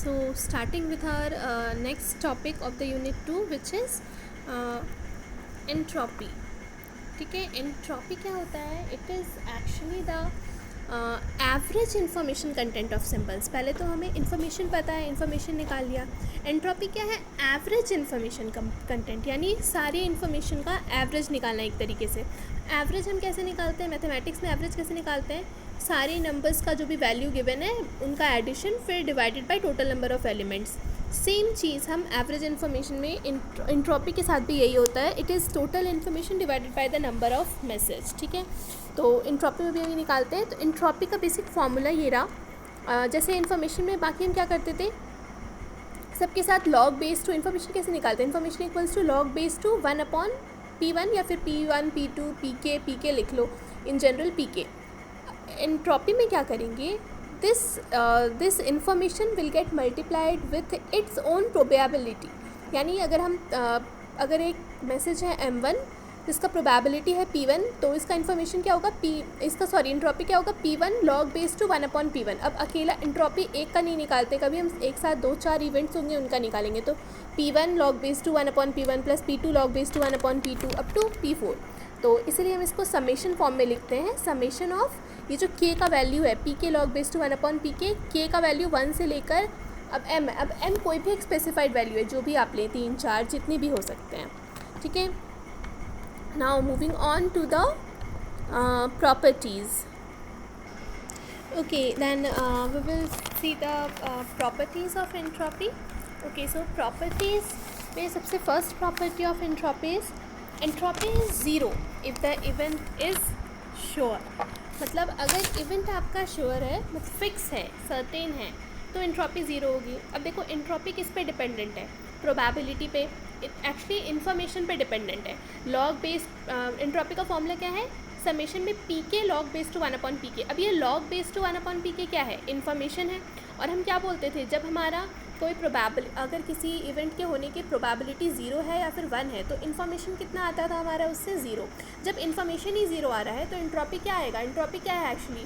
So starting with our next topic of the unit 2, which is entropy. ठीक है, entropy क्या होता है? It is actually the average information content of symbols. पहले तो हमें इंफॉर्मेशन पता है, इंफॉर्मेशन निकाल लिया. एंट्रोपी क्या है? एवरेज इंफॉर्मेशन कंटेंट, यानी सारी इंफॉर्मेशन का एवरेज निकालना. एक तरीके से एवरेज हम कैसे निकालते हैं? मैथमेटिक्स में एवरेज कैसे निकालते हैं? सारे नंबर्स का जो भी वैल्यू गिवन है उनका एडिशन फिर divided by total number of elements. Same चीज़ हम एवरेज इन्फॉर्मेशन में एंट्रोपी के साथ भी यही होता है. It is total information divided by the number of message. ठीक है, तो एंट्रोपी में भी यही निकालते हैं. तो एंट्रोपी का बेसिक फार्मूला ये रहा. जैसे इन्फॉर्मेशन में बाकी हम क्या करते थे, सबके साथ लॉग बेस टू इन्फॉर्मेशन कैसे निकालते हैं? Information equals to log base two 1/P1 या फिर P1 P2 PK लिख लो, इन जनरल PK. एंट्रोपी में क्या करेंगे? This information will get multiplied with its own probability. यानी अगर एक मैसेज है M1 जिसका प्रोबेबिलिटी है P1, तो इसका इन्फॉर्मेशन क्या होगा? एंट्रोपी क्या होगा? P1 log base two 1/P1. अब अकेला एंट्रोपी एक का नहीं निकालते, कभी हम एक साथ 2-4 इवेंट्स होंगे उनका निकालेंगे. तो P1 log base two 1/P1 plus P2 log base two 1/P2 up to P4. तो इसलिए हम इसको समेशन फॉर्म में लिखते हैं. समेशन ऑफ ये जो K का वैल्यू है, P के log base two 1/PK, K का वैल्यू 1 से लेकर अब M कोई भी एक स्पेसिफाइड वैल्यू है, जो भी आप लें, 3-4 जितनी भी हो सकते हैं. ठीक है, now moving on to the properties. Okay, then we will see the properties of entropy. Okay, so properties में सबसे first property of entropy is zero if the event is sure. मतलब अगर इवेंट आपका श्योर है, मतलब fix है, certain है, तो एंट्रोपी ज़ीरो होगी. अब देखो एंट्रोपी किस पे डिपेंडेंट है? प्रोबेबिलिटी पे, एक्चुअली इन्फॉर्मेशन पे डिपेंडेंट है. लॉग बेस्ड एंट्रोपी का फॉर्मूला क्या है? समेशन में PK log base two 1/PK. अब ये लॉग बेस टू 1/PK क्या है? इन्फॉर्मेशन है. और हम क्या बोलते थे, जब हमारा कोई अगर किसी इवेंट के होने की प्रोबेबिलिटी 0 है या फिर 1 है, तो इन्फॉर्मेशन कितना आता था हमारा उससे? 0. जब इन्फॉर्मेशन ही 0 आ रहा है तो एंट्रोपी क्या आएगा? एंट्रोपी क्या है actually?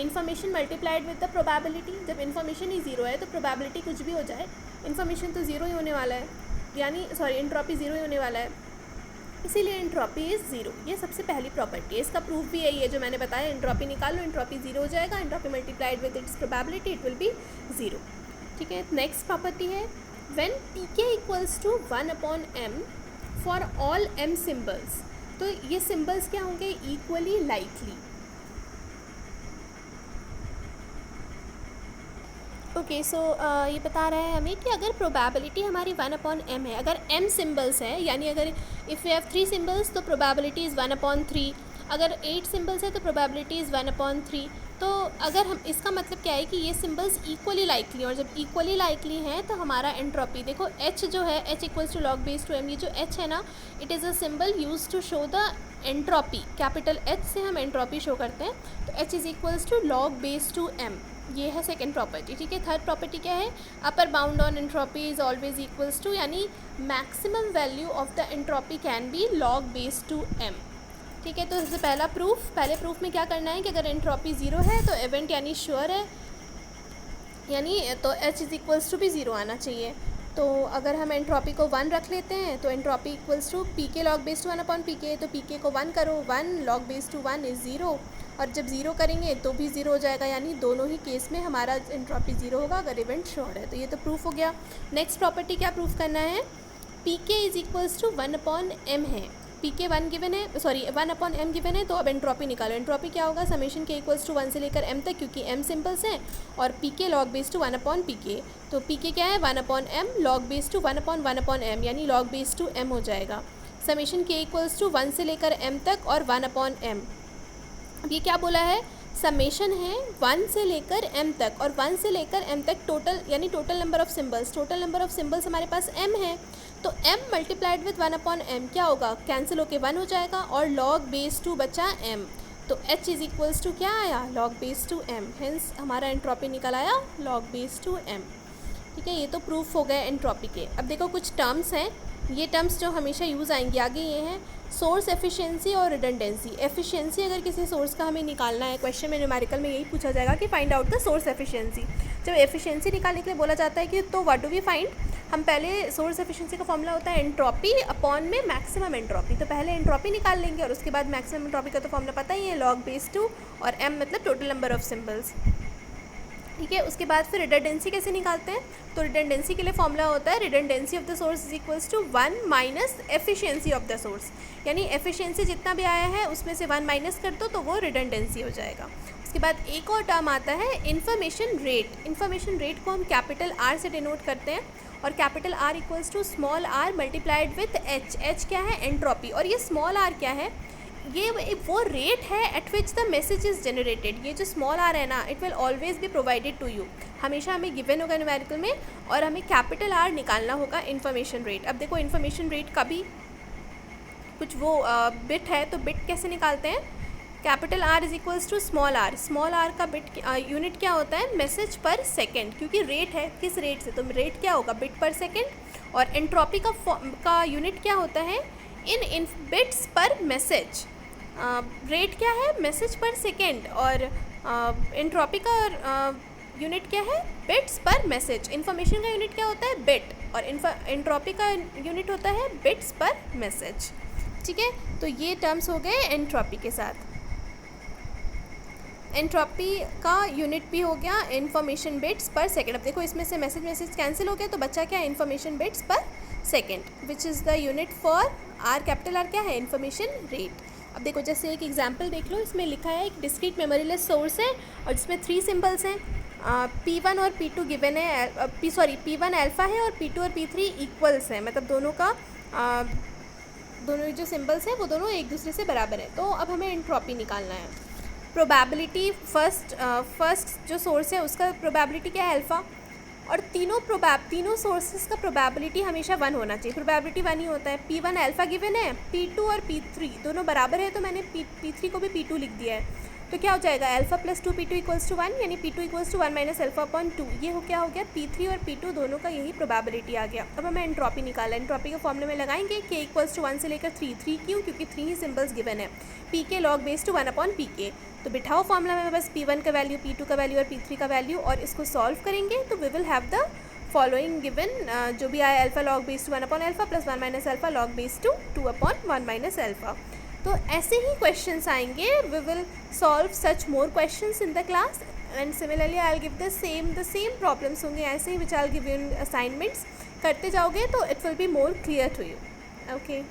Information multiplied with the probability. जब इन्फॉर्मेशन ही 0 है तो प्रोबेबिलिटी कुछ भी हो जाए, इन्फॉर्मेशन तो 0 ही होने वाला है, यानी एंट्रोपी 0 ही होने वाला है. इसीलिए एंट्रोपी इज़ 0. ये सबसे पहली प्रॉपर्टी है. इसका प्रूफ भी यही है जो मैंने बताया. एंट्रोपी निकाल लो, एंट्रोपी 0 हो जाएगा. Entropy multiplied with its probability, it will be 0. ठीक है, नेक्स्ट प्रॉपर्टी है when PK equals to 1/M for all M symbols. तो ये सिम्बल्स क्या होंगे? Equally likely. ओके, सो ये बता रहा है हमें कि अगर प्रोबेबिलिटी हमारी 1/M है, अगर M सिम्बल्स है, यानी अगर इफ़ यू हैव 3 सिम्बल्स तो प्रोबेबिलिटी इज़ 1/3. अगर 8 सिम्बल्स है तो प्रोबेबिलिटी इज़ 1/3. तो अगर हम, इसका मतलब क्या है कि ये सिम्बल्स इक्वली लाइकली, और जब इक्वली लाइकली हैं तो हमारा एंट्रोपी देखो H जो है, H equals to log base two M. ये जो H है ना, it is a symbol use to show the entropy. Capital H से हम एंट्रोपी शो करते हैं. तो H is equals to log base two M. ये है सेकेंड प्रॉपर्टी. ठीक है, थर्ड प्रॉपर्टी क्या है? Upper bound on entropy is always equals to, यानी maximum value of the entropy can be log base two M. ठीक है, तो सबसे पहले प्रूफ में क्या करना है कि अगर एंट्रोपी 0 है तो इवेंट यानी श्योर है, यानी तो H इज़ इक्वल्स टू भी 0 आना चाहिए. तो अगर हम एंट्रोपी को 1 रख लेते हैं तो entropy equals to PK log base two 1/PK. तो PK को 1 करो, 1 लॉग बेस टू 1 इज़ 0. और जब 0 करेंगे तो भी 0 हो जाएगा, यानी दोनों ही केस में हमारा एंट्रोपी 0 होगा अगर इवेंट श्योर है. तो ये तो प्रूफ हो गया. नेक्स्ट प्रॉपर्टी क्या प्रूफ करना है? PK is equals to 1/M है. PK 1 गिवन है, 1/M गिवन है. तो अब एंट्रोपी निकालो. एंट्रोपी क्या होगा? समेशन K इक्वल्स टू 1 से लेकर M तक, क्योंकि M सिम्पल्स हैं, और PK log base two 1/PK. तो PK क्या है? 1/M log base to 1/1/M, यानी लॉग बेस टू M हो जाएगा. समेशन K इक्वल्स टू 1 से लेकर M तक और 1/M. अब ये क्या बोला है? समेशन है 1 से लेकर M तक, और 1 से लेकर M तक टोटल, यानी total number of symbols. Total number of symbols हमारे पास M है, तो M मल्टीप्लाइड विथ 1/M क्या होगा? कैंसिल होके 1 हो जाएगा, और लॉग बेस टू बचा M. तो H इज़ इक्वल्स टू क्या आया? Log base two M. Hence हमारा एंट्रोपी निकल आया लॉग बेस टू M. ठीक है, ये तो प्रूफ हो गए एंट्रोपी के. अब देखो कुछ टर्म्स हैं, ये टर्म्स जो हमेशा यूज़ आएंगी आगे, ये हैं सोर्स एफिशिएंसी और रिडंडेंसी. एफिशिएंसी अगर किसी सोर्स का हमें निकालना है, क्वेश्चन में न्यूमेरिकल में यही पूछा जाएगा कि find out the source efficiency. जब एफिशिएंसी निकालने के लिए बोला जाता है कि तो व्हाट डू वी फाइंड, हम पहले सोर्स एफिशिएंसी का फॉर्मूला होता है एंट्रॉपी अपॉन में मैक्सिमम एंट्रॉपी, तो पहले एंट्रॉपी निकाल लेंगे और उसके बाद मैक्सिमम एंट्रॉपी का तो फॉर्मूला पता ही है, log बेस 2 और m मतलब टोटल नंबर ऑफ सिम्बल्स, ठीक है। उसके बाद फिर रिडंडेंसी कैसे निकालते हैं, तो रिडंडेंसी के लिए फॉर्मूला होता है redundancy of the source is equals to 1 minus efficiency of the source, यानी एफिशिएंसी जितना भी आया है उसमें से 1 माइनस कर दो तो वो रिडंडेंसी हो जाएगा। उसके बाद एक और टर्म आता है इन्फॉर्मेशन रेट। इन्फॉर्मेशन रेट को हम कैपिटल R से डिनोट करते हैं और capital R equals to small r multiplied with h। h क्या है, एंट्रॉपी, और ये स्मॉल r क्या है, ये वो रेट है at which the message is generated. ये जो स्मॉल आर है ना, it will always be provided to you, हमेशा हमें गिवन होगा न्यूमेरिकल में, और हमें कैपिटल आर निकालना होगा इन्फॉर्मेशन रेट। अब देखो इन्फॉर्मेशन रेट का भी कुछ वो बिट है, तो बिट कैसे निकालते हैं, capital R is equals to small r का बिट यूनिट क्या होता है, मैसेज पर सेकेंड, क्योंकि रेट है किस रेट से, तो रेट क्या होगा, बिट पर सेकेंड, और एंट्रॉपी का यूनिट क्या होता है, इन बिट्स पर मैसेज। रेट क्या है, मैसेज पर सेकेंड, और एंट्रॉपी का यूनिट क्या है, बिट्स पर मैसेज। इन्फॉर्मेशन का यूनिट क्या होता है, बिट, और एंट्रॉपी का यूनिट होता है बिट्स पर मैसेज, ठीक है। तो ये टर्म्स हो गए एंट्रॉपी के साथ। एंट्रॉपी का यूनिट भी हो गया इन्फॉर्मेशन बिट्स पर सेकेंड। अब देखो इसमें से मैसेज कैंसिल हो गया, तो बच्चा क्या है, information bits per second, which is the unit for R, capital R क्या है, इन्फॉर्मेशन रेट। अब देखो जैसे एक एग्जांपल देख लो, इसमें लिखा है एक डिस्क्रीट मेमोरीलेस सोर्स है और जिसमें 3 सिंबल्स हैं, P1 और P2 गिवन है, P1 अल्फ़ा है और P2 और P3 इक्वल्स हैं, मतलब दोनों का दोनों जो सिंबल्स हैं वो दोनों एक दूसरे से बराबर है। तो अब हमें एंट्रॉपी निकालना है। प्रोबेबिलिटी फर्स्ट जो सोर्स है उसका प्रोबेबिलिटी क्या है, अल्फ़ा, और तीनों सोर्सेज का प्रोबेबिलिटी हमेशा 1 होना चाहिए, प्रोबेबिलिटी 1 ही होता है। P1 अल्फ़ा गिवन है, P2 और P3 दोनों बराबर है, तो मैंने P3 को भी P2 लिख दिया है, तो क्या हो जाएगा, alpha plus 2P2 equals to 1, यानी P2 equals to 1 minus alpha upon 2। ये हो क्या हो गया, P3 और P2 दोनों का यही प्रोबेबिलिटी आ गया। अब हमें एंट्रॉपी निकाला, एंट्रॉपी के फॉर्मूले में लगाएंगे K इक्वल्स टू 1 से लेकर 3 क्यों, क्योंकि 3 ही सिम्बल्स गिवन है, Pk log base two 1 upon Pk। तो बिठाओ फॉर्मूला में बस P1 का वैल्यू, P2 का वैल्यू और P3 का वैल्यू, और इसको सॉल्व करेंगे तो we will have the following given, जो भी आया, alpha log base two 1 upon alpha plus 1 minus alpha log base two 2 upon 1 minus alpha. तो ऐसे ही क्वेश्चंस आएंगे, we will solve such more questions in the class, and similarly I will give the same problems होंगे ऐसे ही, which I will give you in assignments. करते जाओगे तो it will be more clear to you. Okay.